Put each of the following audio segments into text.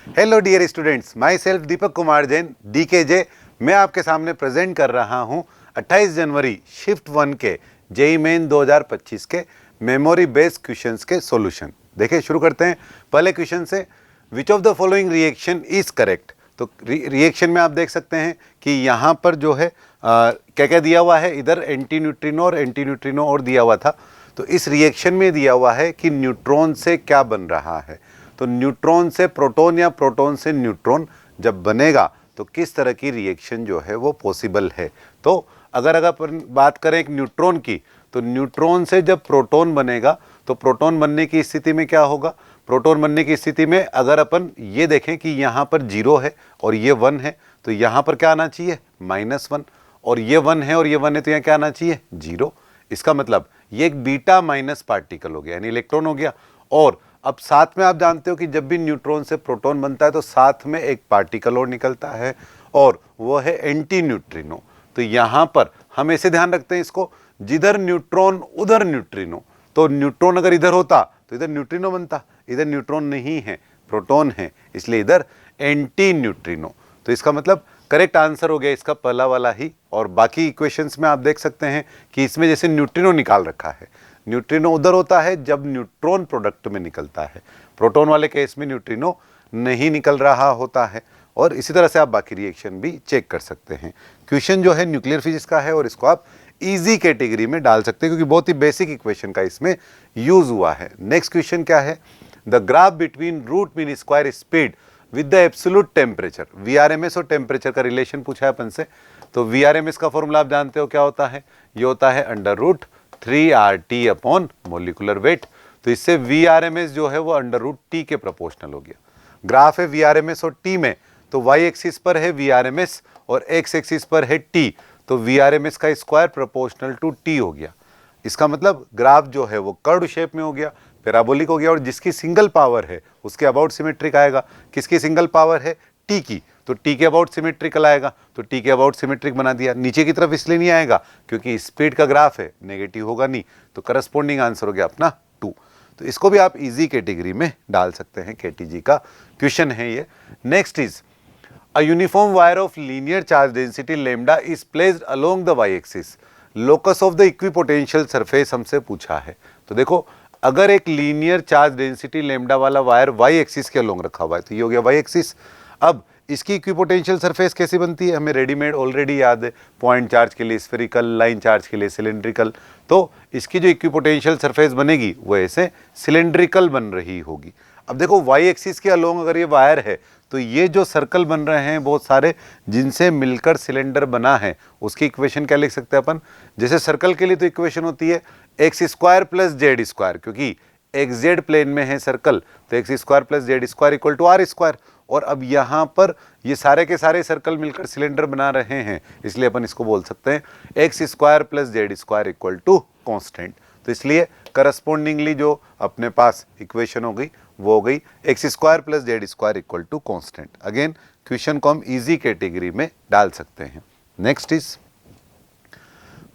Hello dear students, myself Deepak Kumar Jain DKJ। मैं आपके सामने प्रेजेंट कर रहा हूं 28 जनवरी शिफ्ट 1 के जेईई मेन 2025 के मेमोरी बेस्ड क्वेश्चंस के सॉल्यूशन। देखिए शुरू करते हैं पहले क्वेश्चन से। Which of the following reaction is correct. तो रिएक्शन में आप देख सकते हैं कि यहाँ पर जो है क्या क्या दिया हुआ है, इधर एंटी न्यूट्रिनो और दिया हुआ था। तो इस रिएक्शन में दिया हुआ है कि न्यूट्रॉन से क्या बन रहा है। तो न्यूट्रॉन से प्रोटॉन या प्रोटॉन से न्यूट्रॉन जब बनेगा तो किस तरह की रिएक्शन जो है वो पॉसिबल है। तो अगर अपन बात करें एक न्यूट्रॉन की, तो न्यूट्रॉन से जब प्रोटॉन बनेगा तो प्रोटॉन बनने की स्थिति में क्या होगा। प्रोटॉन बनने की स्थिति में अगर अपन ये देखें कि यहाँ पर 0 है और ये 1 है, तो यहाँ पर क्या आना चाहिए -1, और ये 1 है और ये 1 है, तो यहाँ क्या आना चाहिए 0। इसका मतलब ये एक बीटा माइनस पार्टिकल हो गया, यानी इलेक्ट्रॉन हो गया। और अब साथ में आप जानते हो कि जब भी न्यूट्रॉन से प्रोटॉन बनता है तो साथ में एक पार्टिकल और निकलता है और वो है एंटी न्यूट्रिनो। तो यहाँ पर हम ऐसे ध्यान रखते हैं इसको, जिधर न्यूट्रॉन उधर न्यूट्रिनो। तो न्यूट्रॉन अगर इधर होता तो इधर न्यूट्रिनो बनता, इधर न्यूट्रॉन नहीं है, प्रोटॉन है, इसलिए इधर एंटी न्यूट्रिनो। तो इसका मतलब करेक्ट आंसर हो गया इसका पहला वाला ही। और बाकी इक्वेशंस में आप देख सकते हैं कि इसमें जैसे न्यूट्रिनो निकाल रखा है, न्यूट्रिनो उधर होता है जब न्यूट्रॉन प्रोडक्ट में निकलता है, प्रोटॉन वाले केस में न्यूट्रिनो नहीं निकल रहा होता है। और इसी तरह से आप बाकी रिएक्शन भी चेक कर सकते हैं। क्वेश्चन जो है न्यूक्लियर फिजिक्स का है और इसको आप इजी कैटेगरी में डाल सकते हैं क्योंकि बहुत ही बेसिक इक्वेशन का इसमें यूज हुआ है। नेक्स्ट क्वेश्चन क्या है, the graph between root mean square speed with the absolute temperature. VRMS और टेम्परेचर का रिलेशन पूछा है अपन से। तो VRMS का फॉर्मूला आप जानते हो क्या होता है, ये होता है √3RT अपॉन मोलिकुलर वेट। तो इससे VRMS जो है वो √T के प्रोपोर्शनल हो गया। ग्राफ है VRMS और T में, तो y एक्सिस पर है VRMS और x एक्सिस पर है T, तो VRMS का स्क्वायर प्रोपोर्शनल टू T हो गया। इसका मतलब ग्राफ जो है वो कर्व शेप में हो गया, पैराबोलिक हो गया, और जिसकी सिंगल पावर है उसके अबाउट सिमेट्रिक आएगा। किसकी सिंगल पावर है, T की, तो T के अबाउट सिमेट्रिकल आएगा, तो T के अबाउट सिमेट्रिक बना दिया। नीचे की तरफ इसलिए नहीं आएगा क्योंकि स्पीड का ग्राफ है, नेगेटिव होगा नहीं, तो करस्पॉन्डिंग आंसर हो गया अपना 2। तो इसको भी आप इजी कैटेगरी में डाल सकते हैं, KTG का क्वेश्चन है ये। Next is a uniform wire of linear charge density lambda is placed along the y axis, locus of the equipotential surface हमसे पूछा है। तो देखो अगर एक लीनियर चार्ज डेंसिटी लैम्डा वाला वायर y एक्सिस के अलोंग रखा हुआ है तो ये हो गया y एक्सिस। अब इसकी इक्विपोटेंशियल सरफेस कैसी बनती है, हमें रेडीमेड ऑलरेडी याद है, पॉइंट चार्ज के लिए स्फेरिकल, लाइन चार्ज के लिए सिलेंड्रिकल। तो इसकी जो इक्विपोटेंशियल सरफेस बनेगी वो ऐसे सिलेंड्रिकल बन रही होगी। अब देखो y एक्सिस के अलोंग अगर ये वायर है तो ये जो सर्कल बन रहे हैं बहुत सारे जिनसे मिलकर सिलेंडर बना है, उसकी इक्वेशन क्या लिख सकते हैं अपन। जैसे सर्कल के लिए तो इक्वेशन होती है x² + z², क्योंकि xz प्लेन में है सर्कल, तो x² + z² = r²। और अब यहाँ पर ये सारे के सारे सर्कल मिलकर सिलेंडर बना रहे हैं, इसलिए अपन इसको बोल सकते हैं x² + z² = कांस्टेंट। तो इसलिए करस्पॉन्डिंगली जो अपने पास इक्वेशन हो गई वो हो गई x² + z² = constant. Again question को हम इजी कैटेगरी में डाल सकते हैं। Next is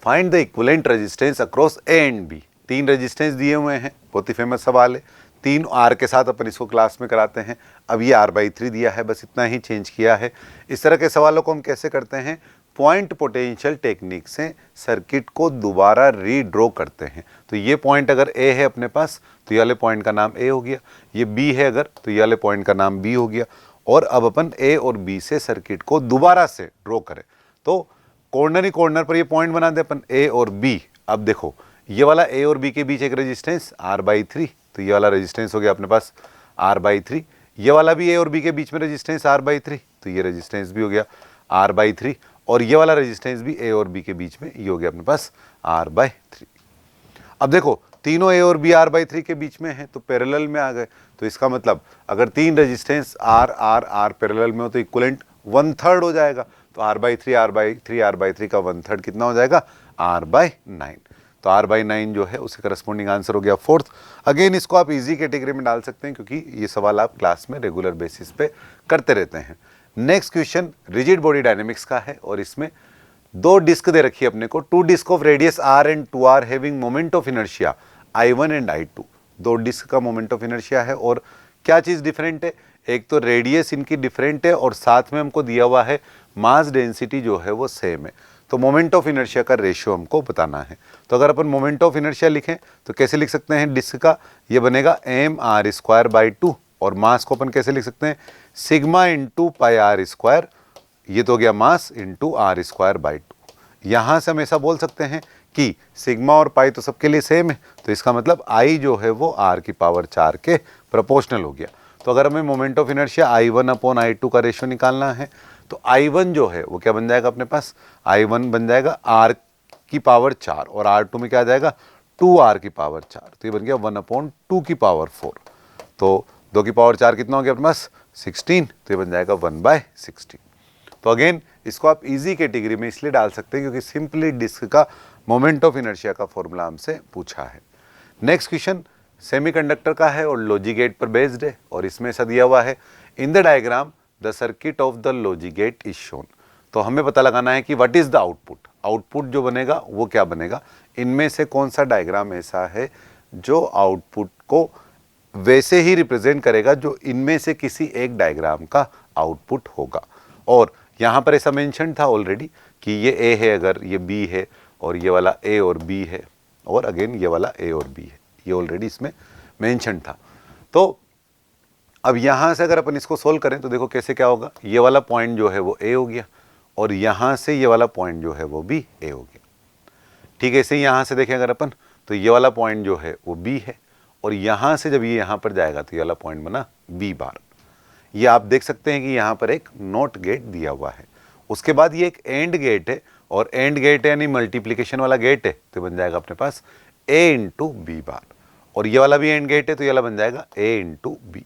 find the equivalent resistance across A and B। 3 resistance दिए हुए हैं, बहुत ही फेमस सवाल है। 3 R के साथ अपन इसको क्लास में कराते हैं। अब ये R/3 दिया है, बस इतना ही चेंज किया है। इस तरह के सवालों को हम कैसे करते हैं, पॉइंट पोटेंशियल टेक्निक से सर्किट को दोबारा रीड्रॉ करते हैं। तो ये पॉइंट अगर A है अपने पास तो ये वाले पॉइंट का नाम A हो गया, ये B है अगर तो ये वाले पॉइंट का नाम B हो गया। और अब अपन A और B से सर्किट को दोबारा से ड्रॉ करें तो कॉर्नर ही कॉर्नर पर ये पॉइंट बना दे अपन A और B। अब देखो ये वाला A और B के बीच एक रेजिस्टेंस R/3, तो ये वाला रेजिस्टेंस हो गया अपने पास R/3। ये वाला भी A और B के बीच में रेजिस्टेंस R/3, तो ये रेजिस्टेंस भी हो गया R/3। और ये वाला रेजिस्टेंस भी A और B के बीच में ये हो गया अपने पास R/3। अब देखो तीनों A और B R/3 के बीच में है तो पैरेलल में आ गए। तो इसका मतलब अगर 3 रेजिस्टेंस R पैरेलल में हो तो इक्विवेलेंट 1/3 हो जाएगा। तो R/3 का 1/3 कितना हो जाएगा, R/9। तो R/9 जो है उसके करस्पॉन्डिंग आंसर हो गया 4th। अगेन इसको आप इजी कैटेगरी में डाल सकते हैं क्योंकि ये सवाल आप क्लास में रेगुलर बेसिस पे करते रहते हैं। Next question rigid body dynamics का है और इसमें 2 डिस्क दे रखी है अपने को, 2 disc of radius R and 2R having moment of inertia I1 and I2। 2 disc का मोमेंट ऑफ इनर्शिया है और क्या चीज डिफरेंट है, एक तो रेडियस इनकी डिफरेंट है और साथ में हमको दिया हुआ है मास डेंसिटी जो है वो सेम है। तो मोमेंट ऑफ इनर्शिया का रेशियो हमको बताना है। तो अगर अपन मोमेंट ऑफ इनर्शिया लिखें तो कैसे लिख सकते हैं डिस्क का, ये बनेगा mr²/2 और मास को अपन कैसे लिख सकते हैं sigma into pi R square, ये तो हो गया मास इंटू r²/2। यहाँ से हम ऐसा बोल सकते हैं कि सिग्मा और पाई तो सबके लिए सेम है, तो इसका मतलब I जो है वो r⁴ के प्रोपोर्शनल हो गया। तो अगर हमें मोमेंट ऑफ इनर्शिया I1/I2 का रेशियो निकालना है तो I1 जो है वो क्या बन जाएगा अपने पास, I1 बन जाएगा r⁴ और R2 में क्या आ जाएगा 2r⁴। तो ये बन गया 1/2⁴। तो 2⁴ कितना हो गया अपने पास 16, तो ये बन जाएगा 1/16। तो अगेन इसको आप इजी कैटेगरी में इसलिए डाल सकते हैं क्योंकि सिंपली डिस्क का मोमेंट ऑफ इनर्शिया का फॉर्मूला हमसे पूछा है। नेक्स्ट क्वेश्चन सेमीकंडक्टर का है और लॉजिक गेट पर बेस्ड है और इसमें ऐसा दिया हुआ है in the diagram the circuit of the logic gate is shown. तो हमें पता लगाना है कि what is the output, output जो बनेगा वो क्या बनेगा, इनमें से कौन सा डायग्राम ऐसा है जो आउटपुट को वैसे ही रिप्रेजेंट करेगा जो इनमें से किसी एक डायग्राम का आउटपुट होगा। और यहाँ पर ऐसा मेंशन था ऑलरेडी कि ये ए है, अगर ये बी है और ये वाला ए और बी है और अगेन ये वाला ए और बी है, ये ऑलरेडी इसमें मेंशन था। तो अब यहाँ से अगर अपन इसको सोल्व करें तो देखो कैसे क्या होगा, ये वाला पॉइंट जो है वो ए हो गया और यहाँ से ये वाला पॉइंट जो है वो भी ए हो गया। ठीक है, ऐसे ही यहाँ से देखें अगर अपन तो ये वाला पॉइंट जो है वो बी है और यहाँ से जब ये यहाँ पर जाएगा तो ये वाला पॉइंट बना बी बार। ये आप देख सकते हैं कि यहाँ पर एक नॉट गेट दिया हुआ है, उसके बाद ये एक एंड गेट है और एंड गेट है यानी मल्टीप्लिकेशन वाला गेट है, तो बन जाएगा अपने पास ए इंटू बी बार। और ये वाला भी एंड गेट है तो ये वाला बन जाएगा ए इंटू बी।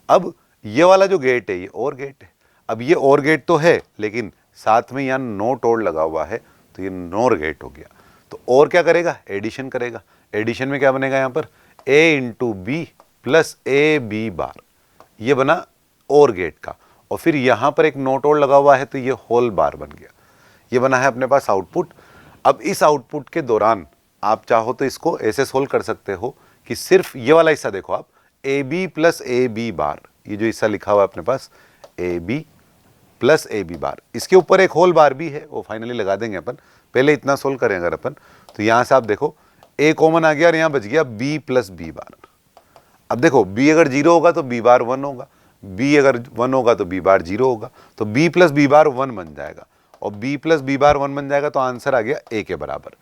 अब ये वाला जो गेट है ये और गेट है, अब ये और गेट तो है लेकिन साथ में यहाँ नोट और लगा हुआ है तो ये नोर गेट हो गया। तो और क्या करेगा, एडिशन करेगा। एडिशन में क्या बनेगा यहाँ पर A into B plus A B bar, ये बना और गेट का और फिर यहाँ पर एक नोट और लगा हुआ है तो ये होल बार बन गया। ये बना है अपने पास आउटपुट। अब इस आउटपुट के दौरान आप चाहो तो इसको ऐसे सोल्व कर सकते हो कि सिर्फ ये वाला हिस्सा देखो आप A B plus A B bar, ये जो हिस्सा लिखा हुआ है अपने पास A B plus A B bar, इसके ऊपर एक होल बार भी है वो फाइनली लगा देंगे अपन। पहले इतना सोल्व करें अगर अपन तो यहाँ से आप देखो ए कॉमन आ गया और यहाँ बच गया बी प्लस बी बार। अब देखो बी अगर 0 होगा तो बी बार 1 होगा, बी अगर 1 होगा तो बी बार 0 होगा, तो बी प्लस बी बार 1 बन जाएगा और बी प्लस बी बार 1 बन जाएगा तो आंसर आ गया ए के बराबर।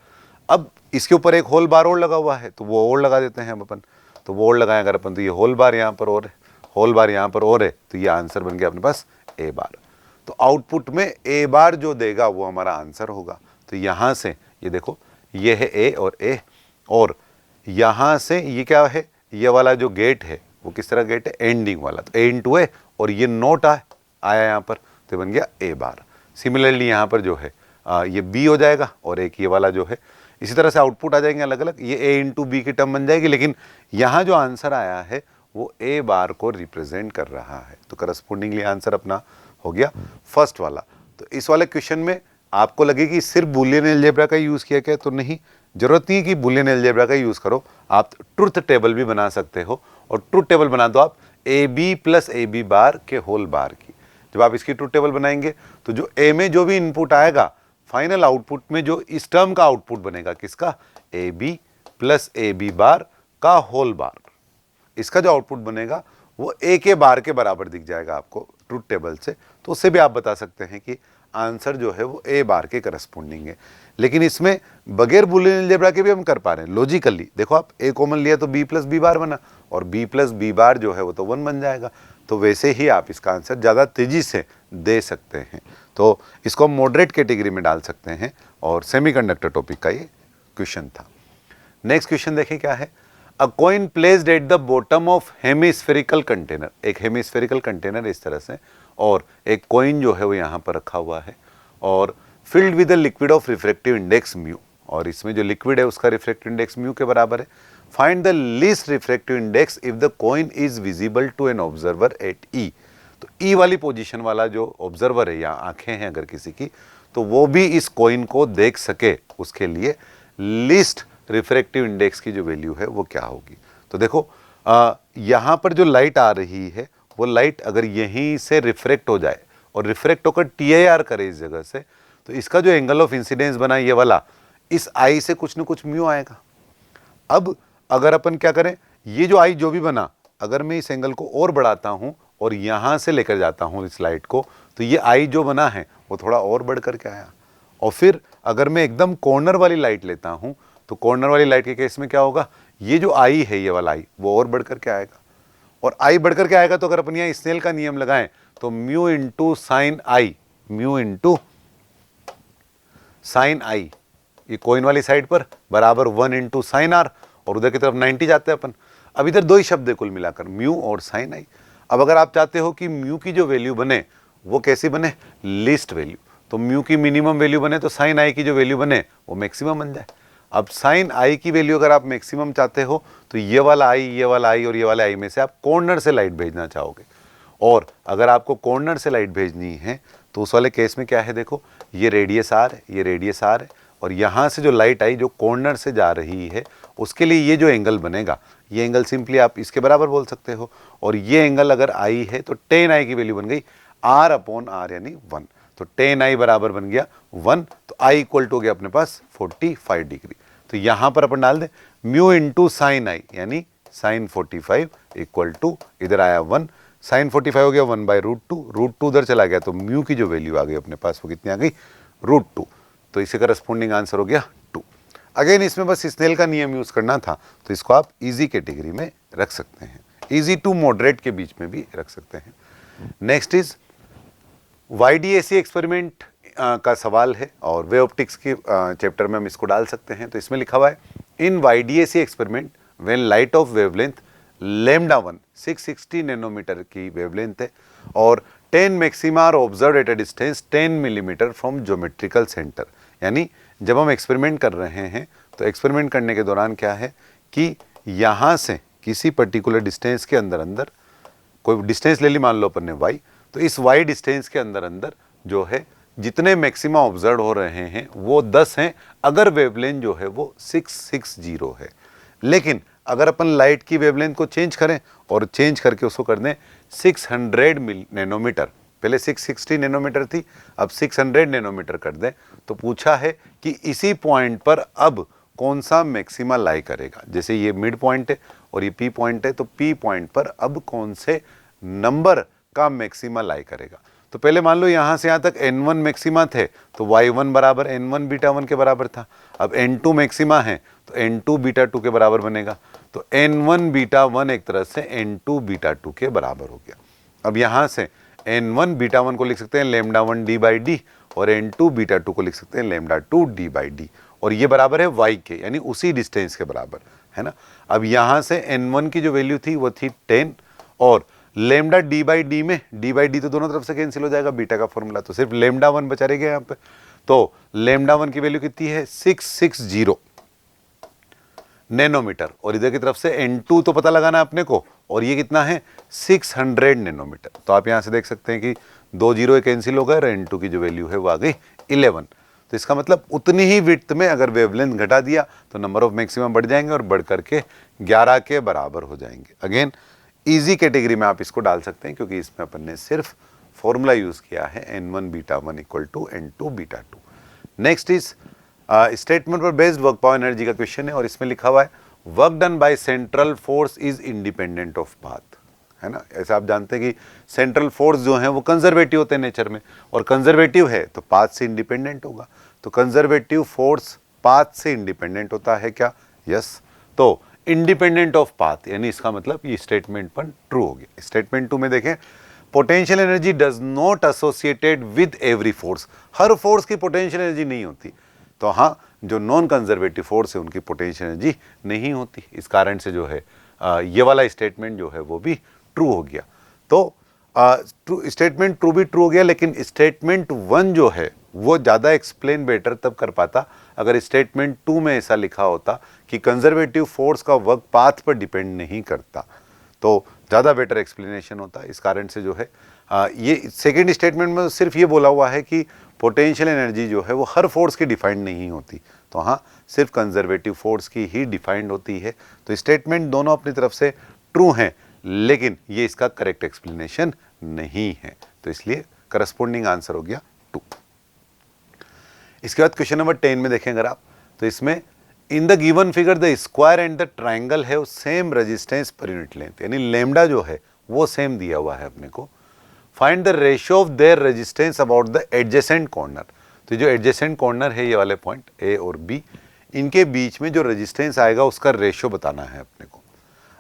अब इसके ऊपर एक होल बार और लगा हुआ है तो वो और लगा देते हैं हम अपन, तो वो और लगाएं अगर अपन तो ये होल बार यहाँ पर और है, होल बार यहाँ पर और है, तो ये आंसर बन गया अपने पास ए बार। तो आउटपुट में ए बार जो देगा वो हमारा आंसर होगा। तो यहाँ से ये देखो ये है ए और यहाँ से ये क्या है, ये वाला जो गेट है वो किस तरह गेट है, एंडिंग वाला, तो ए इंटू ए और ये नोट आया यहाँ पर तो बन गया ए बार। सिमिलरली यहाँ पर जो है ये बी हो जाएगा और एक ये वाला जो है, इसी तरह से आउटपुट आ जाएंगे अलग अलग, ये ए इंटू बी की टर्म बन जाएगी, लेकिन यहाँ जो आंसर आया है वो ए बार को रिप्रेजेंट कर रहा है। तो करस्पोंडिंगली आंसर अपना हो गया फर्स्ट वाला। तो इस वाले क्वेश्चन में आपको लगे कि सिर्फ बूलियन अलजेब्रा का यूज़ किया क्या, तो नहीं, जरूरत नहीं है कि बूलियन अलजेब्रा का यूज़ करो, आप ट्रुथ टेबल भी बना सकते हो और ट्रुथ टेबल बना दो आप A B plus A B bar के होल बार की। जब आप इसकी ट्रुथ टेबल बनाएंगे तो जो ए में जो भी इनपुट आएगा फाइनल आउटपुट में जो इस टर्म का आउटपुट बनेगा किसका, A B plus A B bar का होल बार, इसका जो आउटपुट बनेगा वो ए के बार के बराबर दिख जाएगा आपको ट्रुथ टेबल से। तो उससे भी आप बता सकते हैं कि आंसर जो है वो ए बार के करस्पोंडिंग है। लेकिन इसमें बगैर बूलियन अलजेब्रा के भी हम कर पा रहे हैं लॉजिकली। देखो आप ए कॉमन लिया तो बी प्लस बी बार बना और बी प्लस बी बार जो है वो तो 1 बन जाएगा। तो वैसे ही आप इसका आंसर ज़्यादा तेज़ी से दे सकते हैं। तो इसको हम मॉडरेट कैटेगरी में डाल सकते हैं और सेमीकंडक्टर टॉपिक का ये क्वेश्चन था। नेक्स्ट क्वेश्चन देखें क्या है, अ coin placed at the bottom of hemispherical container, एक हेमिस्फेरिकल कंटेनर इस तरह से और एक कॉइन जो है वो यहाँ पर रखा हुआ है और filled with the liquid of refractive index mu, और इसमें जो लिक्विड है उसका रिफ्रैक्टिव इंडेक्स म्यू के बराबर है। Find the least refractive index if the coin is visible to an observer at E. तो ई वाली पोजीशन वाला जो ऑब्जर्वर है या आंखें हैं अगर किसी की, तो वो भी इस कॉइन को देख सके, उसके लिए लीस्ट रिफ्रैक्टिव इंडेक्स की जो वैल्यू है वो क्या होगी। तो देखो यहाँ पर जो लाइट आ रही है वो लाइट अगर यहीं से रिफ्रेक्ट हो जाए और रिफ्रेक्ट होकर TIR करे इस जगह से, तो इसका जो एंगल ऑफ इंसिडेंस बना ये वाला, इस आई से कुछ न कुछ म्यू आएगा। अब अगर अपन क्या करें, ये जो आई जो भी बना, अगर मैं इस एंगल को और बढ़ाता हूं और यहां से लेकर जाता हूं इस लाइट को, तो ये आई जो बना है वो थोड़ा और बढ़ करके आया। और फिर अगर मैं एकदम कॉर्नर वाली लाइट लेता हूं, तो कॉर्नर वाली लाइट के केस में क्या होगा, ये जो आई है, ये वाला आई, वो और बढ़ करके आएगा। और आई बढ़ करके आएगा तो अगर अपन यहाँ स्नेल का नियम लगाएं तो म्यू इंटू साइन आई, म्यू इंटू साइन आई, ये कोइन वाली साइड पर बराबर 1 इंटू साइन आर, और उधर की तरफ 90 जाते हैं अपन। अब इधर दो ही शब्द है कुल मिलाकर, म्यू और साइन आई। अब अगर आप चाहते हो कि म्यू की जो वैल्यू बने वो कैसी बने, लीस्ट वैल्यू, तो म्यू की मिनिमम वैल्यू बने तो साइन आई की जो वैल्यू बने वो मैक्सिमम बन जाए। अब साइन आई की वैल्यू अगर आप मैक्सिमम चाहते हो तो ये वाला आई, ये वाला आई और ये वाला आई में से आप कॉर्नर से लाइट भेजना चाहोगे। और अगर आपको कॉर्नर से लाइट भेजनी है तो उस वाले केस में क्या है, देखो ये रेडियस आर है, ये रेडियस आर है, और यहाँ से जो लाइट आई जो कॉर्नर से जा रही है उसके लिए ये जो एंगल बनेगा, ये एंगल सिंपली आप इसके बराबर बोल सकते हो। और ये एंगल अगर आई है तो टेन आई की वैल्यू बन गई आर अपॉन आर यानी 1, तो टेन आई बराबर बन गया 1, तो आई इक्वल टू हो गया अपने पास 45 डिग्री। तो यहाँ पर अपन डाल दें म्यू इंटू साइन आई यानी साइन 45 इक्वल टू, इधर आया 1, साइन 45 हो गया 1/√2, √2 उधर चला गया तो म्यू की जो वैल्यू आ गई अपने पास वो कितनी आ गई, √2, तो इसे करस्पॉन्डिंग आंसर हो गया 2। अगेन इसमें बस स्नेल का नियम यूज करना था, तो इसको आप इजी कैटेगरी में रख सकते हैं, इजी टू मॉडरेट के बीच में भी रख सकते हैं। नेक्स्ट इज YDAC एक्सपेरिमेंट का सवाल है और वे ऑप्टिक्स के चैप्टर में हम इसको डाल सकते हैं। तो इसमें लिखा हुआ है in YDAC experiment when light of wavelength λ1 660 nanometre की वेवलेंथ है और 10 maxima are observed at a distance 10 millimetre from geometrical centre. यानी जब हम एक्सपेरिमेंट कर रहे हैं तो एक्सपेरिमेंट करने के दौरान क्या है कि यहाँ से किसी पर्टिकुलर डिस्टेंस के अंदर अंदर कोई डिस्टेंस ले ली, मान लो अपन ने y, तो इस y डिस्टेंस के अंदर अंदर जो है जितने मैक्सिमा ऑब्जर्व हो रहे हैं वो 10 हैं अगर वेवलेंथ जो है वो 660 है। लेकिन अगर अपन लाइट की वेवलेंथ को चेंज करें और चेंज करके उसको कर दें 600 नैनोमीटर, पहले 660 नैनोमीटर थी अब 600 नैनोमीटर कर दें, तो पूछा है कि इसी पॉइंट पर अब कौन सा मैक्सिमा लाई करेगा। जैसे ये मिड पॉइंट है और ये पी पॉइंट है, तो पी पॉइंट पर अब कौन से नंबर का मैक्सिमा लाई करेगा। तो पहले मान लो यहाँ से यहाँ तक n1 मैक्सिमा थे तो y1 बराबर n1 बीटा 1 के बराबर था। अब n2 मैक्सिमा है तो n2 बीटा 2 के बराबर बनेगा, तो n1 बीटा 1 एक तरह से n2 बीटा 2 के बराबर हो गया। अब यहाँ से n1 बीटा 1 को लिख सकते हैं λ1 d/d और n2 बीटा 2 को लिख सकते हैं λ2 d/d, और ये बराबर है y के, यानी उसी डिस्टेंस के बराबर है ना। अब यहाँ से n1 की जो वैल्यू थी वो थी 10 और लेमडा d/d में d/d तो दोनों तरफ से कैंसिल हो जाएगा, बीटा का फॉर्मूला, तो सिर्फ λ1 बचा रहेगा यहाँ पे। तो λ1 की वैल्यू कितनी है 660 नैनोमीटर, और इधर की तरफ से n2 तो पता लगाना है अपने को, और ये कितना है 600 नैनोमीटर। तो आप यहाँ से देख सकते हैं कि 2 जीरो कैंसिल हो गए और n2 की जो वैल्यू है वो आ गई 11। तो इसका मतलब उतनी ही विड्थ में अगर वेवलेंथ घटा दिया तो नंबर ऑफ मैक्सिमम बढ़ जाएंगे और बढ़ करके 11 के बराबर हो जाएंगे। अगेन इजी कैटेगरी में आप इसको डाल सकते हैं क्योंकि इसमें अपन ने सिर्फ फॉर्मूला यूज किया है n1 beta 1 equal to n2 beta 2। Next is statement पर बेस्ड वर्क पावर एनर्जी का क्वेश्चन है और इसमें लिखा हुआ है work done by central force is independent of path, है ना। ऐसा आप जानते हैं कि सेंट्रल फोर्स जो है वो कंजर्वेटिव होते हैं नेचर में, और कंजर्वेटिव है तो पाथ से इंडिपेंडेंट होगा। तो कंजर्वेटिव फोर्स पाथ से इंडिपेंडेंट होता है क्या, यस। तो इंडिपेंडेंट ऑफ पाथ यानी इसका मतलब ये स्टेटमेंट पर ट्रू हो गया। स्टेटमेंट 2 में देखें potential energy does not associated with every force, her force की पोटेंशियल एनर्जी नहीं होती। तो हाँ, जो नॉन कंजर्वेटिव फोर्स है उनकी पोटेंशियल एनर्जी नहीं होती, इस कारण से जो है ये वाला स्टेटमेंट जो है वो भी ट्रू हो गया। तो स्टेटमेंट ट्रू भी ट्रू हो गया, लेकिन स्टेटमेंट 1 जो है वो ज़्यादा एक्सप्लेन बेटर तब कर पाता अगर स्टेटमेंट 2 में ऐसा लिखा होता कि कंजर्वेटिव फोर्स का वर्क पाथ पर डिपेंड नहीं करता, तो ज़्यादा बेटर एक्सप्लेनेशन होता। इस कारण से जो है ये सेकेंड स्टेटमेंट में सिर्फ ये बोला हुआ है कि पोटेंशियल एनर्जी जो है वो हर फोर्स की डिफाइंड नहीं होती, तो हाँ सिर्फ कंजर्वेटिव फोर्स की ही डिफाइंड होती है। तो स्टेटमेंट दोनों अपनी तरफ से ट्रू हैं, लेकिन ये इसका करेक्ट एक्सप्लेनेशन नहीं है, तो इसलिए करस्पॉन्डिंग आंसर हो गया 2। इसके बाद क्वेश्चन नंबर 10 में देखें अगर आप, तो इसमें in the given figure the square and the triangle have same resistance per unit length, यानी लेमडा जो है वो सेम दिया हुआ है अपने को। Find the ratio of their resistance about the adjacent corner, तो जो एडजेसेंट कॉर्नर है ये वाले पॉइंट ए और बी, इनके बीच में जो रेजिस्टेंस आएगा उसका रेशियो बताना है अपने को।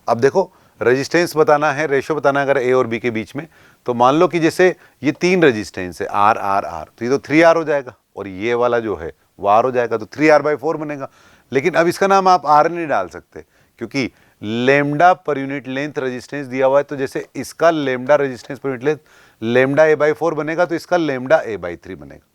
अब देखो रेजिस्टेंस बताना है, रेशियो बताना है अगर ए और बी के बीच में, तो मान लो कि जैसे ये 3 रेजिस्टेंस है आर आर आर, तो ये तो 3R हो जाएगा और ये वाला जो है वो R हो जाएगा, तो 3R/4 बनेगा। लेकिन अब इसका नाम आप R नहीं डाल सकते क्योंकि lambda per unit length resistance दिया हुआ है, तो जैसे इसका lambda resistance per unit length lambda A/4 बनेगा, तो इसका लेमडा A/3 बनेगा।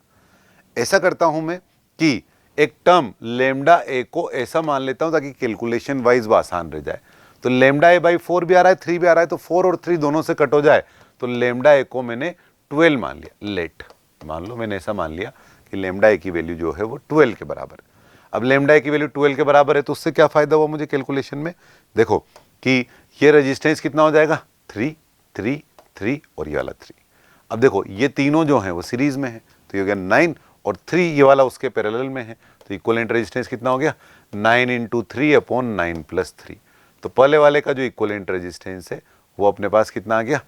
ऐसा करता हूं मैं कि एक टर्म लेमडा ए को ऐसा मान लेता हूं ताकि कैलकुलेशन वाइज वो आसान रह जाए। तो लेमडा A/4 भी आ रहा है, 3 भी आ रहा है, तो 4 और 3 दोनों से कट हो जाए, तो लेमडा ए को मैंने 12 मान लिया। लेट मान लो मैंने ऐसा मान लिया कि लेमडा ए की वैल्यू जो है वो 12 के बराबर है। अब लेमडा ए की वैल्यू 12 के बराबर है, तो उससे क्या फायदा हुआ मुझे कैलकुलेशन में, देखो कि ये रेजिस्टेंस कितना हो जाएगा 3 3 3 और ये वाला 3। अब देखो ये तीनों जो हैं वो सीरीज में है, तो ये हो गया 9 और 3 ये वाला उसके पैरेलल में है, तो इक्विवेलेंट रेजिस्टेंस कितना हो गया 9 × 3/9 + 3। तो पहले वाले का जो इक्विवेलेंट रेजिस्टेंस है वो अपने पास कितना आ गया,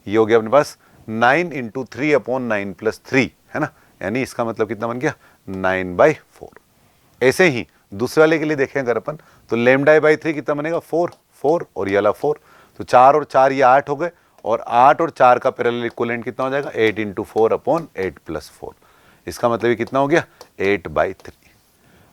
ये हो गया अपने पास 9 × 3/9 + 3, है ना, यानी इसका मतलब कितना बन गया 9/4। ऐसे ही दूसरे वाले के लिए देखें अगर अपन, तो लेमडा A/3 कितना बनेगा 4 4 और ये वाला 4, तो 4 और 4 ये 8 हो गए, और 8 और 4 का पैरेलल इक्विवेलेंट कितना हो जाएगा 8 × 4/8 + 4। इसका मतलब ये कितना हो गया 8/3।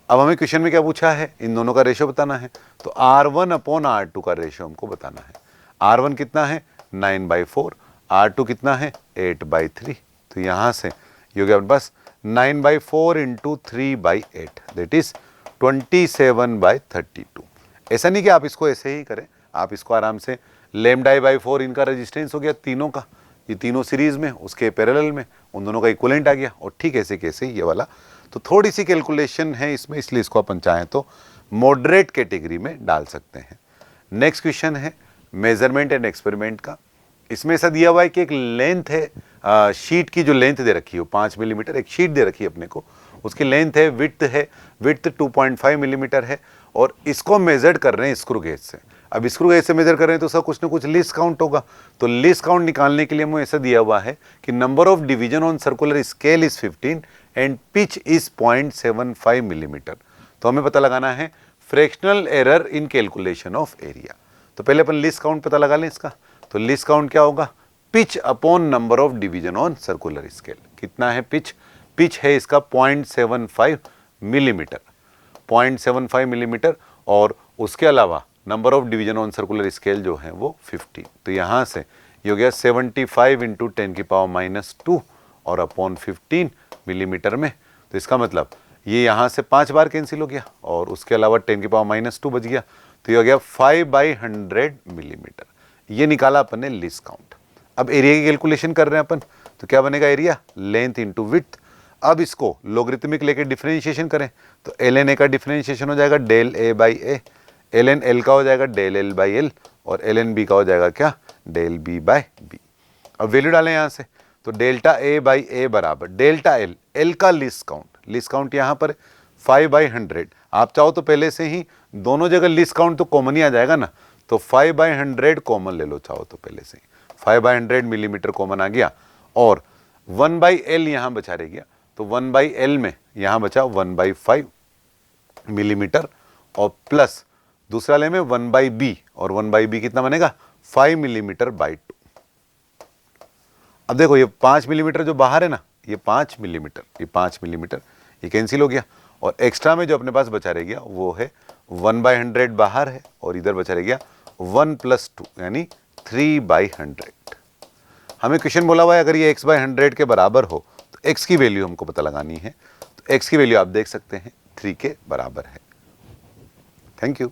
अब हमें क्वेश्चन में क्या पूछा है, इन दोनों का रेशियो बताना है, तो R1/R2 का रेशियो हमको बताना है। R1 कितना है 9/4, R2 कितना है 8/3, तो यहाँ से ये हो गया अपने पास 9/4 × 3/8 दैट इज 27/32। ऐसा नहीं कि आप इसको ऐसे ही करें, आप इसको आराम से लेमडा A/4 इनका रेजिस्टेंस हो गया तीनों का, ये तीनों सीरीज में उसके पैरेलल में, उन दोनों का इक्विवेलेंट आ गया, और ठीक ऐसे कैसे ये वाला, तो थोड़ी सी कैलकुलेशन है इसमें, इसलिए इसको अपन चाहें तो मॉडरेट कैटेगरी में डाल सकते हैं। नेक्स्ट क्वेश्चन है मेजरमेंट एंड एक्सपेरिमेंट का। इसमें ऐसा दिया हुआ है कि एक लेंथ है, शीट की जो लेंथ दे रखी है 5 मिलीमीटर, एक शीट दे रखी है अपने को, उसकी लेंथ है, विड्थ 2.5 मिलीमीटर है, और इसको मेजर कर रहे हैं स्क्रू गेज से। अब स्क्रू गेज से मेजर कर रहे हैं तो सब कुछ ना कुछ लीस्ट काउंट होगा, तो लीस्ट काउंट निकालने के लिए हमें ऐसा दिया हुआ है कि number of division on circular scale is 15 and pitch is 0.75 millimetre. तो हमें पता लगाना है fractional error in calculation of area. तो पहले अपन लिस्ट काउंट पता लगा लें इसका, तो लिस्ट काउंट क्या होगा pitch upon number of division on circular scale. कितना है पिच, पिच है इसका 0.75 मिलीमीटर, 0.75 मिलीमीटर, और उसके अलावा number of division on circular scale जो है वो 15। तो यहाँ से ये हो गया 75 × 10⁻⁻2 और अपॉन 15 मिलीमीटर में, तो इसका मतलब ये यहाँ से 5 बार कैंसिल हो गया और उसके अलावा 10⁻⁻2 बच गया, तो ये हो गया 5/100 मिलीमीटर। ये निकाला अपन ने लीस्ट काउंट। अब एरिया की कैलकुलेशन कर रहे हैं अपन, तो क्या बनेगा एरिया लेंथ इंटू विड्थ। अब इसको लोगरिथमिक लेके डिफरेंशिएशन करें, तो ln a का डिफरेंशिएशन हो जाएगा del a/a, ln l का हो जाएगा del l/l, और ln b का हो जाएगा क्या del b/b। अब वैल्यू डालें यहाँ से, तो डेल्टा a/a बराबर डेल्टा l का लीस्ट काउंट यहाँ पर 5/100। आप चाहो तो पहले से ही दोनों जगह लीस्ट काउंट तो कॉमन ही आ जाएगा ना, तो 5/100 कॉमन ले लो चाहो तो पहले से ही, 5/100 मिलीमीटर कॉमन आ गया, और 1/l यहाँ बचा रह गया, तो 1/l में यहाँ बचा 1/5 मिलीमीटर, और प्लस दूसरा ले में 1/b, और 1/b कितना बनेगा 5 मिलीमीटर/2। अब देखो ये 5 मिलीमीटर जो बाहर है ना, ये 5 मिलीमीटर, ये 5 मिलीमीटर, ये कैंसिल हो गया, और एक्स्ट्रा में जो अपने पास बचा रह गया वो है 1/100 बाहर है, और इधर बचा रह गया 1 + 2 यानी 3/100। हमें क्वेश्चन बोला हुआ है अगर ये x/100 के बराबर हो तो x की वैल्यू हमको पता लगानी है, तो x की वैल्यू आप देख सकते हैं 3 के बराबर है। Thank you.